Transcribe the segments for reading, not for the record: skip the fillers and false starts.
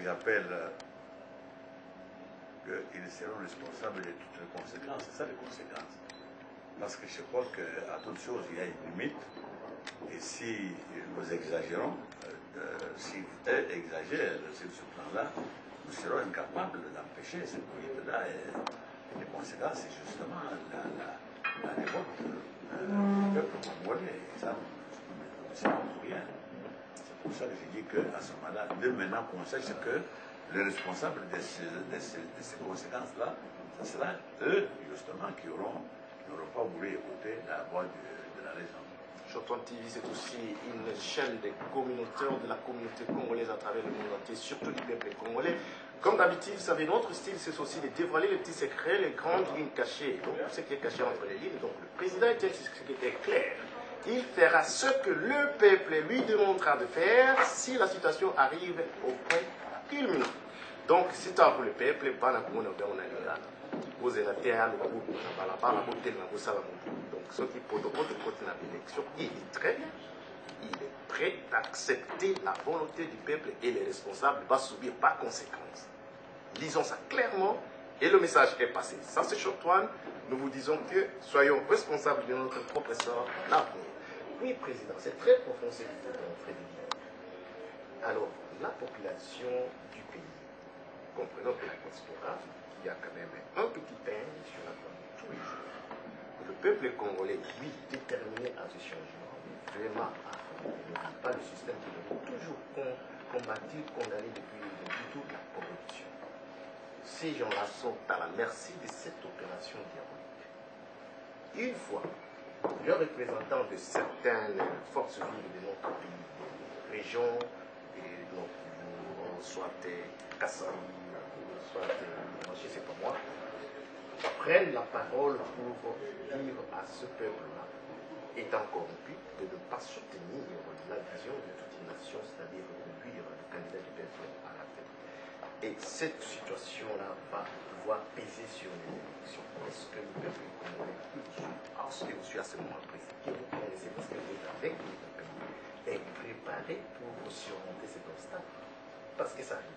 appellent qu'ils seront responsables de toutes les conséquences. C'est ça les conséquences. Parce que je crois qu'à toute chose, il y a une limite. Et si nous exagérons, si eux exagèrent sur ce plan-là, nous serons incapables d'empêcher cette politique-là. Et les conséquences, c'est justement la révolte du peuple congolais. Et ça, nous ne savons rien. C'est pour ça que je dis qu'à ce moment-là, dès maintenant qu'on sache que les responsables de ces conséquences-là, ce sera eux, justement, qui n'auront pas voulu écouter la voix de la raison. Chotoine TV, c'est aussi une chaîne des communautaires de la communauté congolaise à travers le monde entier, surtout du peuple congolais. Comme d'habitude, vous savez, notre style, c'est aussi de dévoiler les petits secrets, les grandes lignes cachées. Donc, ce qui est caché entre les lignes. Donc, le président était ce qui était clair. Il fera ce que le peuple lui demandera de faire si la situation arrive au point culminant. Donc, c'est pour le peuple, pas la communauté, on a vous êtes la terre, le groupe, donc ce qui peut de l'élection, il est prêt d'accepter la volonté du peuple et les responsables ne vont subir par conséquence. Lisons ça clairement et le message est passé. Ça c'est Chotoine, nous vous disons que soyons responsables de notre propre sort, l'avenir. Oui, Président, c'est très profond ce que vous dites. Alors, la population du pays, comprenons que la diaspora, il y a quand même un petit pain sur la table tous les jours. Le peuple congolais, lui, déterminé à ce changement, vraiment à fond. Il ne pas le système qui est toujours combattu, condamné depuis toute la corruption. Ces gens-là sont à la merci de cette opération diabolique. Une fois, les représentants de certaines forces vives de notre pays, des régions, soit Kassam, soit je ne sais pas moi, prennent la parole pour dire à ce peuple-là, étant corrompu, de ne pas soutenir la vision de toute une nation, c'est-à-dire conduire le candidat du peuple à la tête. Et cette situation-là va pouvoir peser sur les élections. Est-ce que le peuple congolais, je suis à ce moment précis, que vous connaissez, parce que vous êtes avec le pays, est préparé pour surmonter cet obstacle? Parce que ça arrive.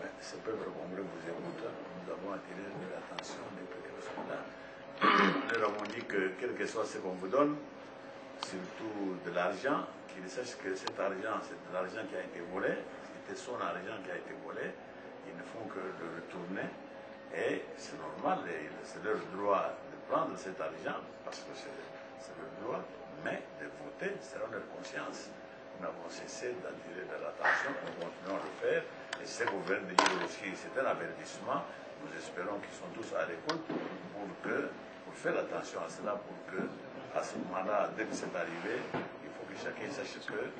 Mais ce peuple congolais vous écoute, nous avons attiré de l'attention des peuples sont là. Nous avons dit que quel que soit ce qu'on vous donne, surtout de l'argent, qu'ils sachent que cet argent, c'est de l'argent qui a été volé, c'était son argent qui a été volé, ils ne font que le retourner, et c'est normal, c'est leur droit de prendre cet argent, parce que c'est leur droit, mais de voter selon leur conscience. Nous avons cessé d'attirer de l'attention, nous continuons à le faire. Et ce gouvernement de dire aussi, c'est un avertissement. Nous espérons qu'ils sont tous à l'écoute pour faire attention à cela, pour que, à ce moment-là, dès que c'est arrivé, il faut que chacun sache que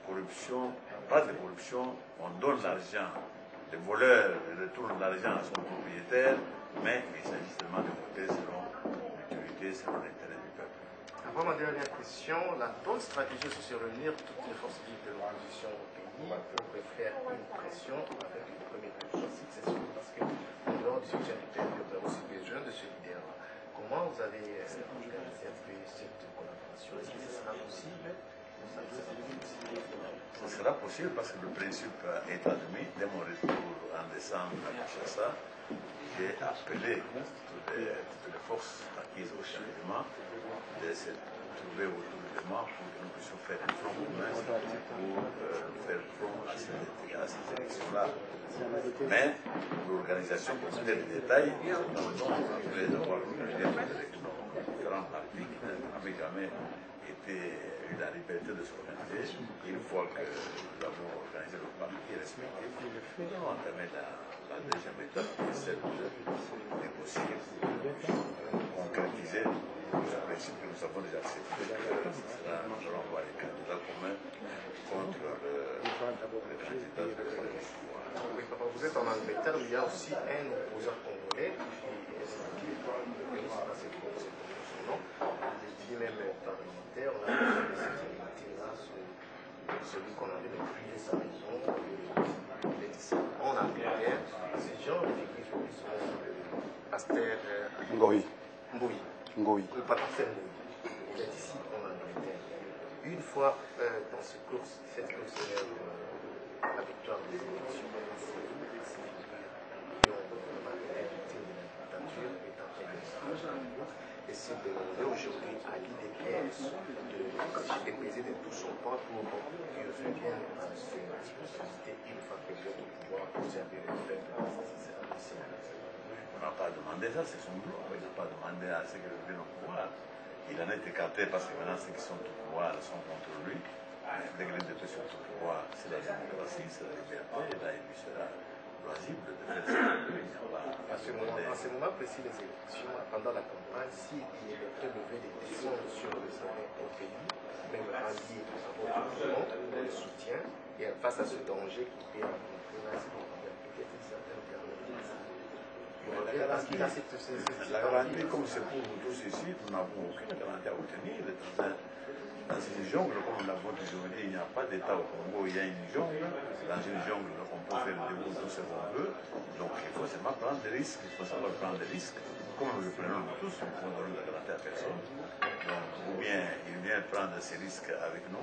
corruption, pas de corruption, on donne l'argent. Les voleurs retournent l'argent à son propriétaire, mais il s'agit seulement de voter selon l'utilité, selon l'intérêt du peuple. Avant ma dernière question, la bonne stratégie, c'est de réunir toutes les forces vives de l'opposition au pays pour faire une pression avec une première chose successful. Parce que lors du soutien du pays, il y a aussi besoin de ce leader-là. Comment vous avez organisé cette collaboration? Est-ce que ce sera possible? Ce sera possible parce que le principe est admis. Dès mon retour en décembre à Kinshasa, j'ai appelé toutes les forces acquises au changement de se trouver autour de moi pour que nous puissions faire un front commun pour faire front à ces élections-là. Mais l'organisation, pour vous dire les détails, nous après avoir organisé nos différents partis qui n'avaient jamais eu la liberté de s'organiser, une fois que nous avons organisé le parti respectif, nous avons entamé la deuxième étape, qui est celle de négocier pour concrétiser ce principe que nous avons déjà accepté. Nous allons voir les candidats communs contre le candidat de l'opposition. Vous êtes en Angleterre, il y a aussi un opposant congolais qui est passé pour son nom, dit même parlementaire, on a celui qu'on avait depuis sa maison, en Angleterre, ces gens qui sont Pasteur Ngoï. Ngoï. Le pasteur Ngoï. Il est ici en Angleterre. Une fois dans cette course, la victoire des élections, s'est demandé aujourd'hui à l'IDPS de dépaiser de tout son poids pour qu'il revienne à ses responsabilités une fois qu'il est au pouvoir pour servir le peuple. On n'a pas demandé ça, c'est son droit. Il n'a pas demandé à ceux qui reviennent au pouvoir. Il en est écarté parce que maintenant ceux qui sont au pouvoir sont contre lui. Dès que l'IDP sont au pouvoir, c'est la démocratie, c'est la liberté, et là il lui sera loisible de faire ce qu'il veut. À ce moment précis des élections, pendant la campagne, s'il était levé des questions sur le sommet au pays, même allié à votre mouvement, on le soutient, et face à ce danger qui peut rencontrer, là, c'est peut-être une certaine la garantie, comme c'est pour nous tous ici, nous n'avons aucune garantie à obtenir. Dans une jungle, comme nous l'avons toujours dit, il n'y a pas d'État au Congo, il y a une jungle. Dans une jungle, on peut faire le déroul tout ce qu'on veut. Donc il faut seulement prendre des risques, il faut savoir prendre des risques. Comme nous le prenons nous tous, nous ne pouvons donner la garantie à personne. Donc, ou bien il vient prendre ces risques avec nous,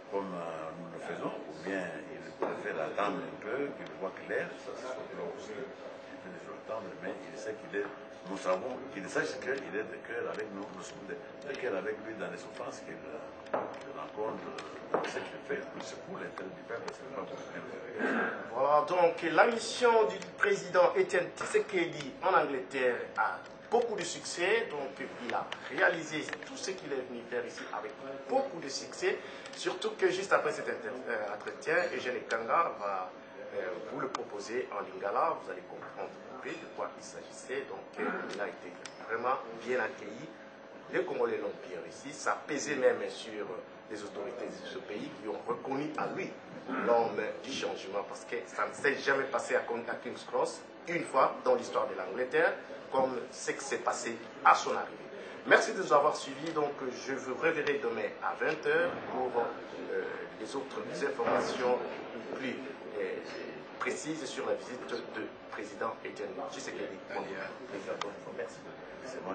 comme nous le faisons, ou bien il préfère attendre un peu, qu'il voit clair, ça c'est son droit aussi. Il peut toujours attendre, mais il sait qu'il est. Nous savons qu'il sache qu'il est de cœur avec nous, nous sommes de cœur avec lui dans les souffrances qu'il rencontre, ce qu'il fait. C'est pour l'intérêt du peuple, c'est pas pour lui. Voilà, donc la mission du président Etienne Tshisekedi en Angleterre a beaucoup de succès. Donc il a réalisé tout ce qu'il est venu faire ici avec beaucoup de succès. Surtout que juste après cet entretien, Eugène Ekanga va vous le proposer en lingala. Vous allez comprendre de quoi il s'agissait. Donc il a été vraiment bien accueilli. Les Congolais l'ont bien réussi. Ça pesait même sur les autorités de ce pays qui ont reconnu à lui l'homme du changement, parce que ça ne s'est jamais passé à King's Cross une fois dans l'histoire de l'Angleterre, comme ce qui s'est passé à son arrivée. Merci de nous avoir suivis. Donc je vous reverrai demain à 20h pour les autres informations plus précises sur la visite du président Etienne Tshisekedi. Merci. C'est moi.